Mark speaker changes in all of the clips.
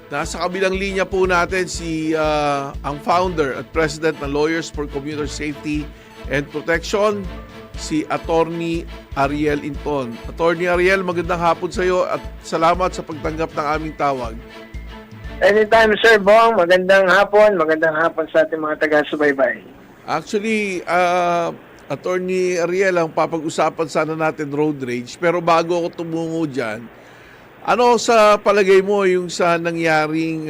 Speaker 1: Nasa kabilang linya po natin si ang founder at president ng Lawyers for Commuter Safety and Protection, si Attorney Ariel Inton. Attorney Ariel, magandang hapon sa iyo at salamat sa pagtanggap ng aming tawag.
Speaker 2: Anytime, Sir Bong. Magandang hapon sa ating mga taga-subaybay.
Speaker 1: Actually, Attorney Ariel, ang papag-usapan sana natin road rage. Pero bago ako tumungo dyan, ano sa palagay mo yung sa nangyaring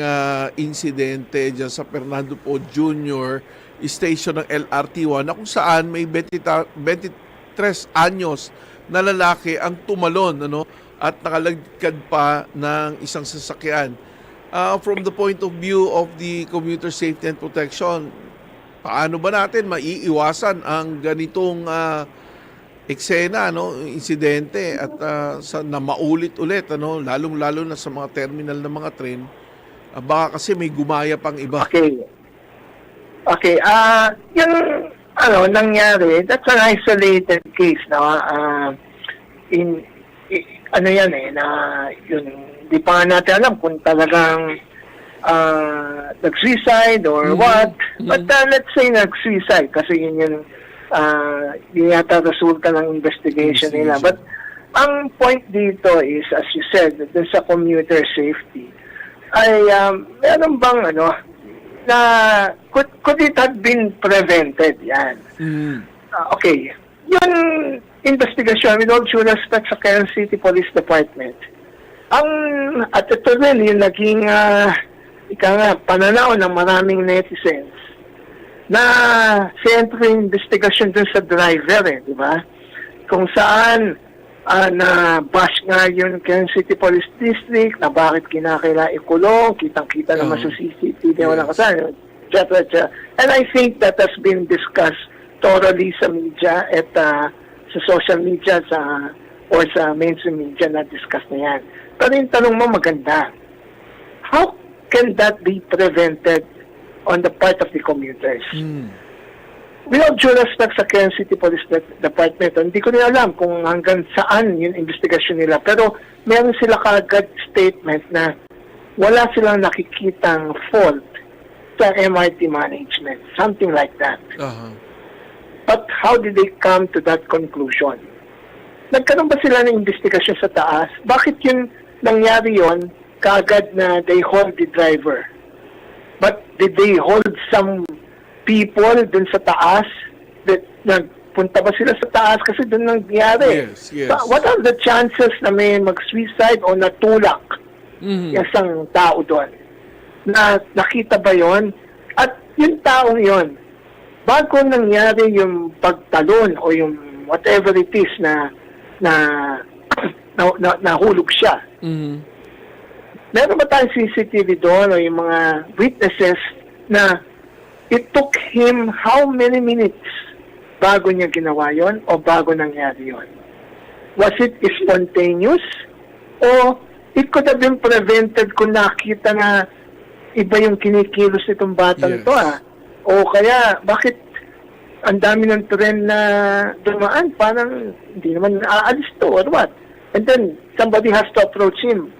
Speaker 1: insidente dyan sa Fernando Po Jr. Station ng LRT1 na kung saan may 23 anyos na lalaki ang tumalon at nakalagkad pa ng isang sasakyan. From the point of view of the commuter safety and protection, paano ba natin maiiwasan ang ganitong eksena, insidente at na maulit-ulit, lalong-lalo na sa mga terminal ng mga tren, baka kasi may gumaya pang iba.
Speaker 2: Okay, yung nangyari, that's an isolated case, di pa nga natin alam kung talagang nag-suicide or what, but let's say nag-suicide kasi yun yata resulta ng investigation nila. But ang point dito is, as you said, dun sa commuter safety, ay meron bang na could it have been prevented? Yan. Okay. Yung investigation, with all due respect sa Quezon City Police Department, at ito rin yung naging pananaw ng maraming netizens na siyempre investigasyon dun sa driver, di ba? Kung saan na-bash nga yung Quezon City Police District na bakit kinakaila ikulong, kitang-kita naman sa CCTV walang kasama, etc. And I think that has been discussed thoroughly sa media at sa social media or sa mainstream media na discuss na yan. Pero yung tanong mo maganda, how can that be prevented on the part of the commuters? With all due respect sa Quezon City Police Department, hindi ko rin alam kung hanggang saan yung investigasyon nila, pero meron sila kaagad statement na wala silang nakikitang fault sa MRT management, something like that. But how did they come to that conclusion? Nagkaroon ba sila ng investigasyon sa taas? Bakit yun nangyari yon kaagad na they hold the driver? But did they hold some people dun sa taas? That nagpunta ba sila sa taas? Kasi dun nangyari.
Speaker 1: Yes.
Speaker 2: What are the chances na may mag-suicide o natulak isang tao doon? Na nakita ba yon? At yung taong yon, bago nangyari yung pagtalon o yung whatever it is na nahulog siya. Meron ba tayong CCTV doon o yung mga witnesses na it took him how many minutes bago niya ginawa yon o bago nangyari yon? Was it spontaneous? O it could have been prevented kung nakita na iba yung kinikilos nitong batang to O kaya, bakit ang dami ng tren na dumaan? Parang hindi naman aalis to or what? And then, somebody has to approach him.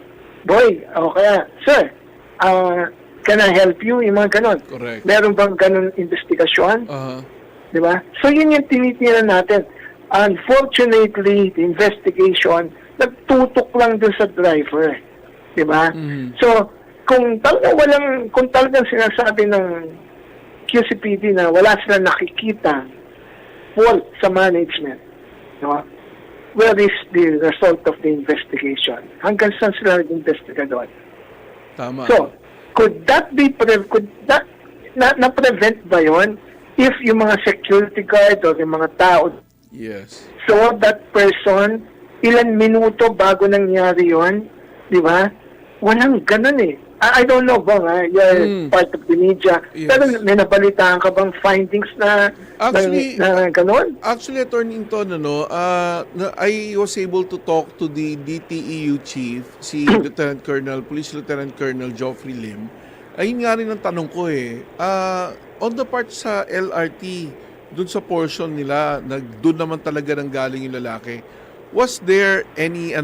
Speaker 2: Boy, o kaya, sir, can I help you? Yung mga ganon.
Speaker 1: Correct.
Speaker 2: Meron bang ganon investigasyon? Diba? So, yun yung tinitira natin. Unfortunately, the investigation, nagtutok lang dun sa driver. Diba? So, kung talagang sinasabi ng QCPD na wala silang nakikita fault sa management, diba? Where is the result of the investigation? Hanggang saan sila nag-investiga doon?
Speaker 1: Tama.
Speaker 2: So, could that be na-prevent ba yun if yung mga security guard o yung mga tao saw that person ilan minuto bago nangyari yun? Di ba? Walang ganun eh. I don't know bang you're part of the media. Pero may nabalitaan ka bang findings na gano'n?
Speaker 1: Actually, Attorney Inton, I was able to talk to the DTEU chief, si Police Lieutenant Colonel Geoffrey Lim. Ayun nga rin ang tanong ko on the part sa LRT, dun sa portion nila, dun naman talaga nang galing yung lalaki. Was there any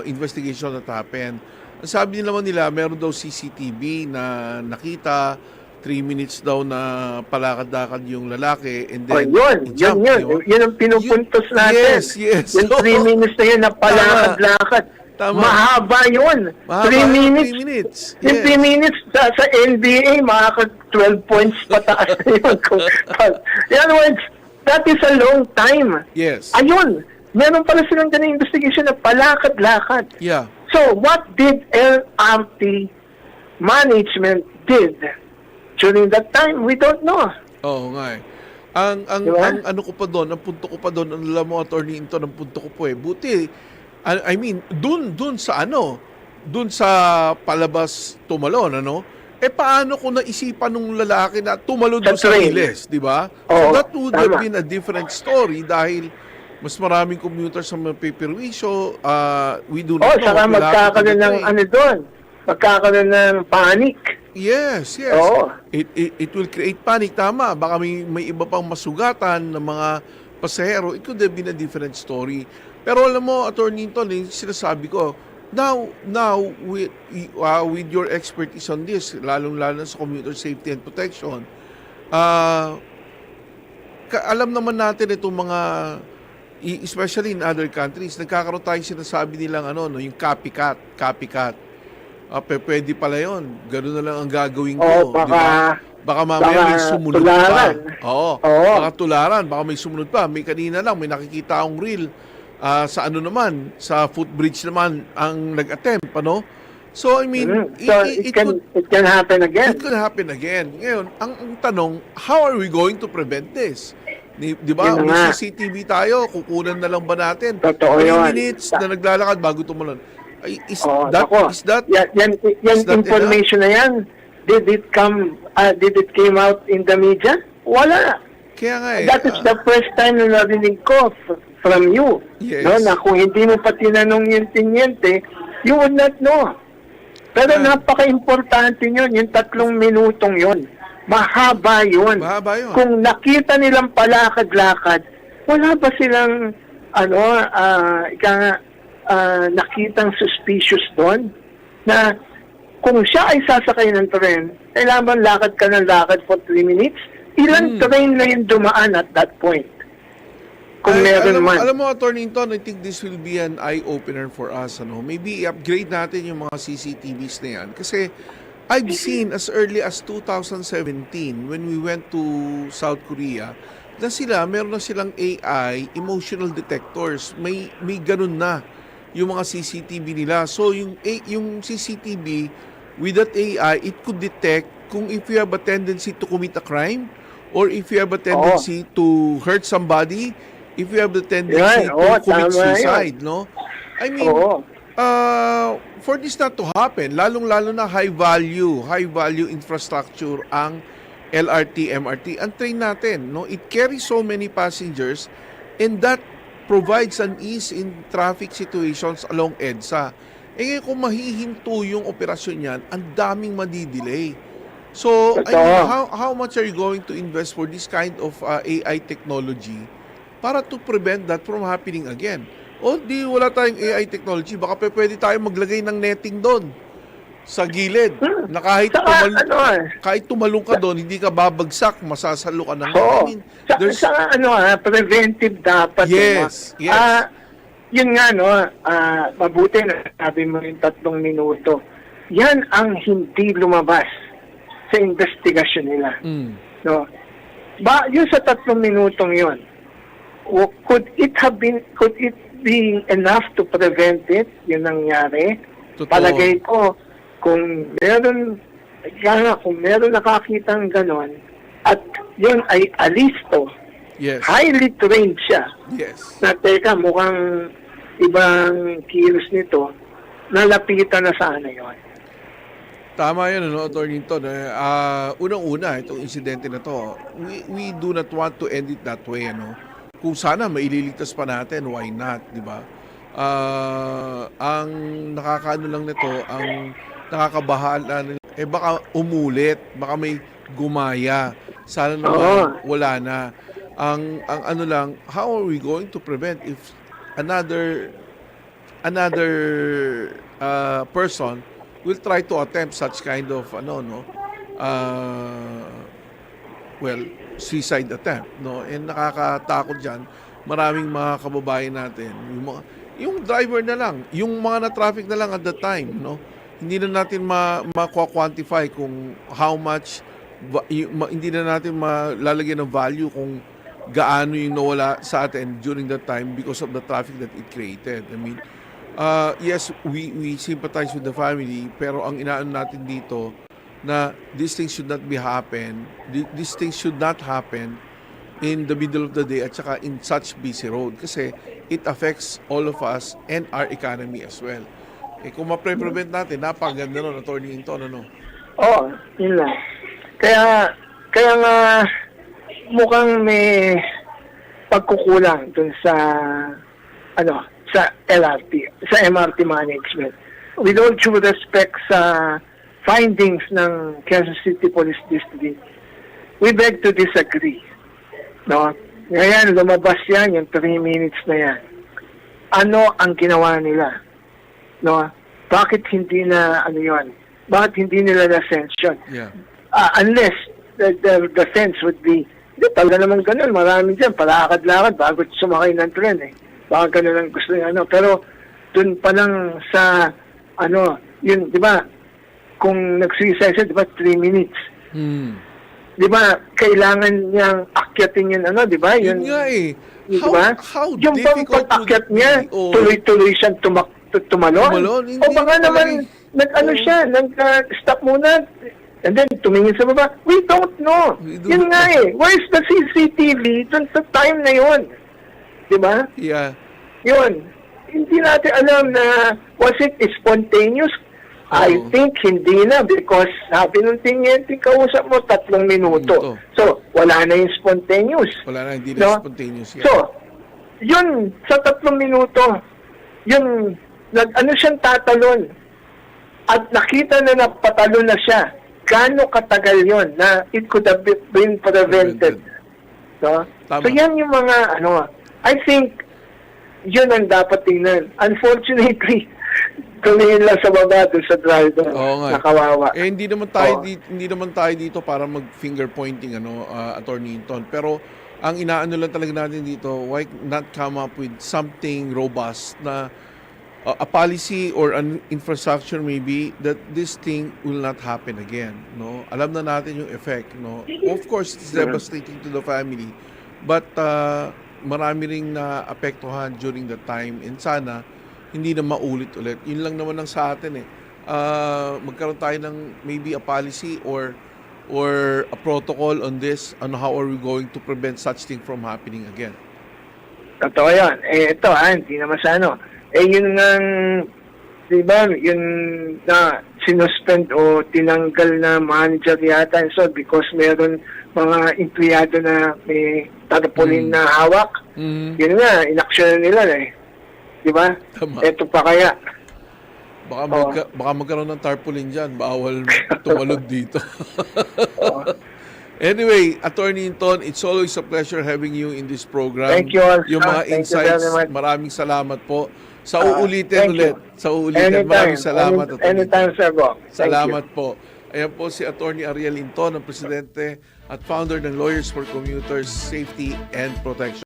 Speaker 1: investigation that happened? Ang sabi nila naman nila, meron daw CCTV na nakita, 3 minutes daw na palakad-lakad yung lalaki, and
Speaker 2: O
Speaker 1: then
Speaker 2: yun,
Speaker 1: jump,
Speaker 2: yun ang pinupuntos natin.
Speaker 1: Yes.
Speaker 2: Yung 3 minutes na yun na palakad-lakad.
Speaker 1: Tama.
Speaker 2: Mahaba yun.
Speaker 1: Mahaba
Speaker 2: 3
Speaker 1: yun,
Speaker 2: minutes.
Speaker 1: 3 minutes.
Speaker 2: Yung 3 minutes sa NBA, makaka 12 points pataas na yun. In other words, that is a long time.
Speaker 1: Yes.
Speaker 2: Ayun, meron pala silang ganang investigation na palakad-lakad.
Speaker 1: Yeah.
Speaker 2: So, what did LRT management did during that time? We don't know.
Speaker 1: Oo nga eh. Ang
Speaker 2: Diba?
Speaker 1: ano ko pa doon, ang punto ko pa doon, ang alam mo, Attorney Into, ang punto ko po eh, buti, I mean, dun sa palabas tumalon, ano? Eh, paano kung naisipan nung lalaki na tumalon doon sa
Speaker 2: train.
Speaker 1: Riles, di ba? So,
Speaker 2: Oo,
Speaker 1: that would have
Speaker 2: tama.
Speaker 1: been a different story dahil mas maraming commuters sa mga pay-per-wisyo, we do not know
Speaker 2: Saka
Speaker 1: what will happen to
Speaker 2: magkakaroon
Speaker 1: the
Speaker 2: ng
Speaker 1: train.
Speaker 2: ano doon. Magkakaroon ng panic.
Speaker 1: Yes.
Speaker 2: Oo.
Speaker 1: It will create panic. Tama. Baka may iba pang masugatan ng mga pasahero. It could have been a different story. Pero alam mo, Attorney Hinton, sinasabi ko, now with your expertise on this, lalong-lalo sa commuter safety and protection, alam naman natin itong mga, especially in other countries, nagkakaroon tayong sinasabi nilang yung copycat. Pwede pala yun. Ganun na lang ang gagawin ko.
Speaker 2: Baka,
Speaker 1: di ba? Baka mamaya may sumunod
Speaker 2: tularan.
Speaker 1: pa. Oo. Baka tularan. Baka may sumunod pa. May kanina lang, may nakikita akong reel sa sa footbridge naman ang nag-attempt, ano? So, I mean,
Speaker 2: it can happen again.
Speaker 1: It could happen again. Ngayon, ang tanong, how are we going to prevent this? Di ba?
Speaker 2: Yun
Speaker 1: May
Speaker 2: nga.
Speaker 1: CCTV tayo, kukunan na lang ba natin?
Speaker 2: Totoo
Speaker 1: 3
Speaker 2: yun.
Speaker 1: minutes na naglalakad bago tumalon. Is that
Speaker 2: yan information na yan, did it came out in the media? Wala.
Speaker 1: Kaya nga eh.
Speaker 2: That is the first time na narinig ko from you.
Speaker 1: Yes.
Speaker 2: No, na kung hindi mo pa tinanong yung tinyente, you would not know. Pero napaka-importante yun, yung 3 minutong yun. Mahaba yun.
Speaker 1: Mahaba yun.
Speaker 2: Kung nakita nilang palakad-lakad, wala ba silang nakitang suspicious doon? Na kung siya ay sasakay ng tren, kailangan lakad ka ng lakad for 3 minutes? Ilang train na yung dumaan at that point? Kung meron man.
Speaker 1: Alam mo, Attorney Hinton, I think this will be an eye-opener for us. Maybe i-upgrade natin yung mga CCTVs na yan. Kasi I've seen as early as 2017 when we went to South Korea na meron na silang AI emotional detectors. May ganun na yung mga CCTV nila. So yung CCTV with that AI, it could detect kung if you have a tendency to commit a crime or if you have a tendency to hurt somebody, if you have the tendency to commit suicide, no? I mean, for this not to happen, lalong-lalo na high value infrastructure ang LRT, MRT. Ang train natin, no? It carries so many passengers and that provides an ease in traffic situations along EDSA. Ngayon kung mahihinto yung operasyon yan, ang daming madidelay. So, I mean, how much are you going to invest for this kind of AI technology para to prevent that from happening again? O di wala tayong AI technology, baka pwede tayong maglagay ng netting doon sa gilid na kahit tumalong ka doon, hindi ka babagsak, masasalo ka ng
Speaker 2: preventive dapat.
Speaker 1: Yes.
Speaker 2: Yun nga, mabuti na sabi mo yung 3 minuto. Yan ang hindi lumabas sa investigasyon nila. No? Yun sa 3 minutong yun, could it be enough to prevent it? Yun nangyari.
Speaker 1: Totoo.
Speaker 2: Palagay ko, kung meron nakakitang ganon, at yun ay alisto, highly trained siya, na teka, mukhang ibang kilos nito, nalapitan na sana yun.
Speaker 1: Tama yun, Attorney Hinton. Unang-una, itong insidente na to, we do not want to end it that way, Kung sana maililigtas pa natin, why not, di ba? Ang nakakaano lang nito, ang nakakabahala, baka umulit, baka may gumaya. Sana naman wala na. Ang ano lang, how are we going to prevent if another person we'll try to attempt such kind of suicide attempt, no? And nakakatakot diyan, maraming mga kababayan natin, yung driver na lang, yung mga na-traffic na lang at the time, no? Hindi na natin ma-quantify kung how much, hindi na natin malalagyan ng value kung gaano yung nawala sa atin during that time because of the traffic that it created. I mean, yes, we sympathize with the family, pero ang inaano natin dito na these things should not happen in the middle of the day at saka in such busy road kasi it affects all of us and our economy as well. Kung ma-prevent natin, napakaganda nun, Attorney Hinton, ano?
Speaker 2: Oo, yun lang. Kaya nga mukhang may pagkukulang dun sa sa LRT, sa MRT management. With all due respect sa findings ng Quezon City Police District, we beg to disagree. No? Ngayon, lumabas yan, yung 3 minutes na yan. Ano ang ginawa nila? No? Bakit hindi na, bakit hindi nila na-sense yun?
Speaker 1: Yeah.
Speaker 2: Unless the sense would be, hindi, talaga naman ganun, marami dyan, palakad-lakad bago sumakay ng tren eh. Baka ganun ang gusto niya, Pero, dun pa lang sa, yun, di ba, kung nag-suicide siya, di ba, 3 minutes. Di ba, kailangan niyang akyatin yun, di ba?
Speaker 1: Yun nga eh. How
Speaker 2: yung bang
Speaker 1: difficult
Speaker 2: pag-akyat niya,
Speaker 1: be,
Speaker 2: tuloy-tuloy siyang tumalon?
Speaker 1: Hindi
Speaker 2: O baka naman,
Speaker 1: talaga
Speaker 2: siya, nag-stop muna, and then tumingin sa baba. We don't know. Yun nga eh. Where's the CCTV dun sa time na yun? Di ba?
Speaker 1: Yeah.
Speaker 2: Yun. Hindi natin alam na was it spontaneous? I think hindi na because sabi nung tingin, kausap mo 3 minuto. So, wala na yung spontaneous.
Speaker 1: Wala na, hindi na spontaneous. Yeah.
Speaker 2: So, yun, sa 3 minuto, yun, siyang tatalon. At nakita na napatalon na siya. Gaano katagal yun na it could have been prevented. So, yan yung mga, I think, yun ang dapat tingnan. Unfortunately, tumingin lang sa baba doon sa driver. Nakawawa.
Speaker 1: Hindi naman tayo dito para mag-finger pointing, Attorney Hinton. Pero, ang inaano lang talaga natin dito, why not come up with something robust na a policy or an infrastructure maybe that this thing will not happen again, no? Alam na natin yung effect, no? Of course, it's devastating to the family, but marami ring naapektuhan during the time and sana hindi na maulit-ulit. Yun lang naman ang sa atin eh. Magkaroon tayo ng maybe a policy or a protocol on this, on how are we going to prevent such thing from happening again.
Speaker 2: Totoo yan. Ito hindi naman sa yun ngang, di ba, yun na sinuspend o tinanggal na manager yata so because meron mga empleyado na may tarpaulin na hawak. Yun nga, inaksyon nila eh. Di ba? Ito pa kaya.
Speaker 1: Baka magkaroon ng tarpaulin dyan. Bawal tumalog dito. Anyway, Attorney Hinton, it's always a pleasure having you in this program.
Speaker 2: Thank you all.
Speaker 1: Yung mga insights, maraming salamat po. Sa uulitin ulit. Sa uulitin, maraming salamat.
Speaker 2: Anytime, sir, Bob.
Speaker 1: Salamat po. Ayan po si Attorney Ariel Hinton, ang presidente at founder ng Lawyers for Commuters Safety and Protection.